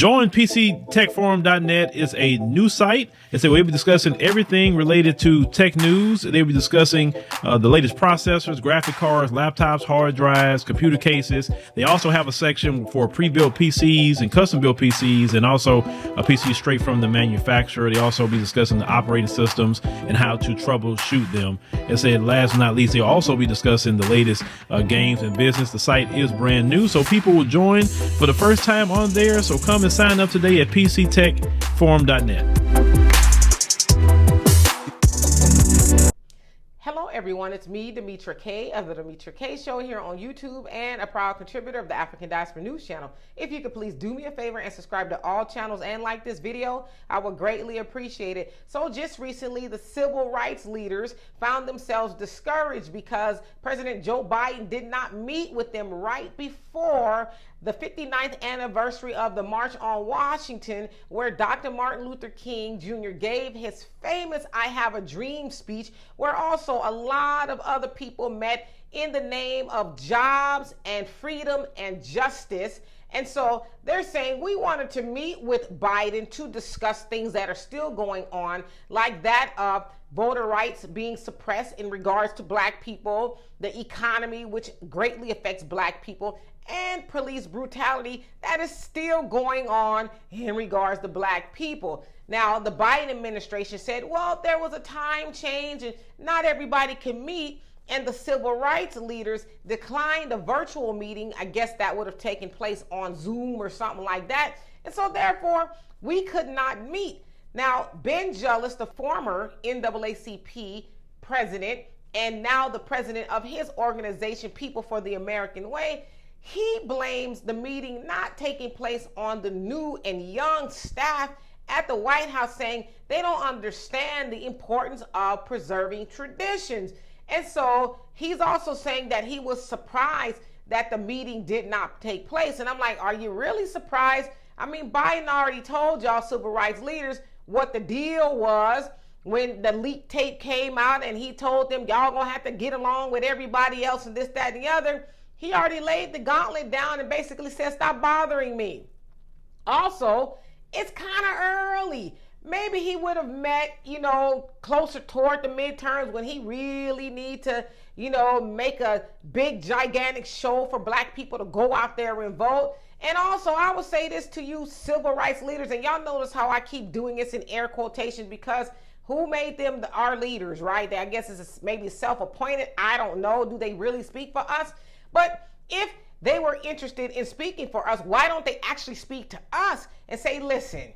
Join PCTechForum.net is a new site. And so we'll be discussing everything related to tech news. They'll be discussing the latest processors, graphic cards, laptops, hard drives, computer cases. They also have a section for pre-built PCs and custom-built PCs, and also a PC straight from the manufacturer. They also be discussing the operating systems and how to troubleshoot them. And said, last but not least, they'll also be discussing the latest games and business. The site is brand new, so people will join for the first time on there. So come and sign up today at PCTechForum.net. Hello everyone, it's me, Demetra Kaye of the Demetra Kaye Show here on YouTube and a proud contributor of the African Diaspora News channel. If you could please do me a favor and subscribe to all channels and like this video, I would greatly appreciate it. So just recently, the civil rights leaders found themselves discouraged because President Joe Biden did not meet with them right before the 59th anniversary of the March on Washington, where Dr. Martin Luther King Jr. gave his famous I Have a Dream speech, where also a lot of other people met in the name of jobs and freedom and justice. And so they're saying we wanted to meet with Biden to discuss things that are still going on, like that of voter rights being suppressed in regards to black people, the economy, which greatly affects black people, and police brutality that is still going on in regards to black people. Now, the Biden administration said, well, there was a time change and not everybody can meet, and the civil rights leaders declined a virtual meeting. I guess that would have taken place on Zoom or something like that. And so therefore, we could not meet. Now, Ben Jealous, the former NAACP president, and now the president of his organization, People for the American Way, he blames the meeting not taking place on the new and young staff at the White House, saying they don't understand the importance of preserving traditions. And so he's also saying that he was surprised that the meeting did not take place. And I'm like, are you really surprised? I mean, Biden already told y'all civil rights leaders what the deal was when the leaked tape came out, and he told them y'all gonna have to get along with everybody else and this, that, and the other. He already laid the gauntlet down and basically said, stop bothering me. Also, it's kind of early. Maybe he would have met, closer toward the midterms when he really need to, make a big, gigantic show for black people to go out there and vote. And also, I would say this to you civil rights leaders, and y'all notice how I keep doing this in air quotations, because who made them our leaders, right? I guess it's maybe self-appointed. I don't know. Do they really speak for us? But if they were interested in speaking for us, why don't they actually speak to us and say, listen,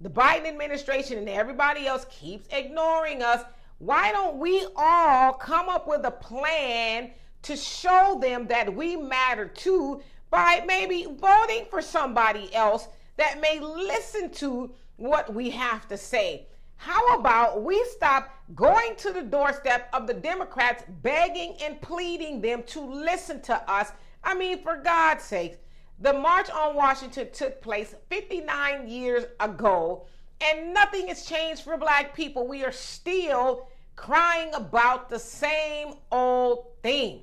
the Biden administration and everybody else keeps ignoring us. Why don't we all come up with a plan to show them that we matter too, by maybe voting for somebody else that may listen to what we have to say? How about we stop going to the doorstep of the Democrats, begging and pleading them to listen to us? I mean, for God's sake, the March on Washington took place 59 years ago, and nothing has changed for black people. We are still crying about the same old thing.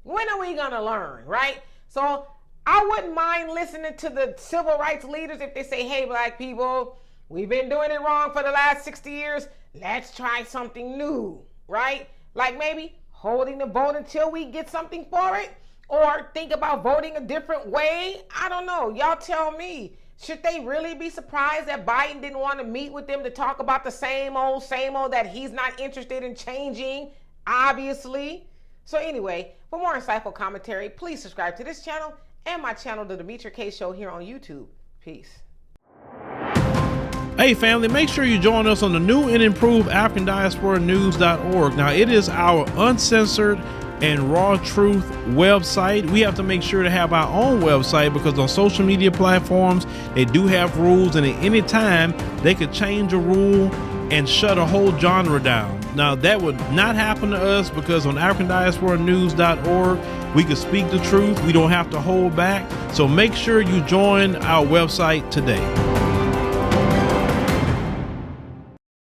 When are we gonna learn, right? So I wouldn't mind listening to the civil rights leaders if they say, hey, black people, we've been doing it wrong for the last 60 years. Let's try something new, right? Like maybe holding the vote until we get something for it, or think about voting a different way. I don't know. Y'all tell me. Should they really be surprised that Biden didn't want to meet with them to talk about the same old, that he's not interested in changing, obviously? So anyway, for more insightful commentary, please subscribe to this channel and my channel, The Demetra Kaye Show, here on YouTube. Peace. Hey family, make sure you join us on the new and improved AfricanDiasporaNews.org. Now, it is our uncensored and raw truth website. We have to make sure to have our own website because on social media platforms, they do have rules, and at any time they could change a rule and shut a whole genre down. Now, that would not happen to us because on AfricanDiasporaNews.org, we can speak the truth. We don't have to hold back. So make sure you join our website today.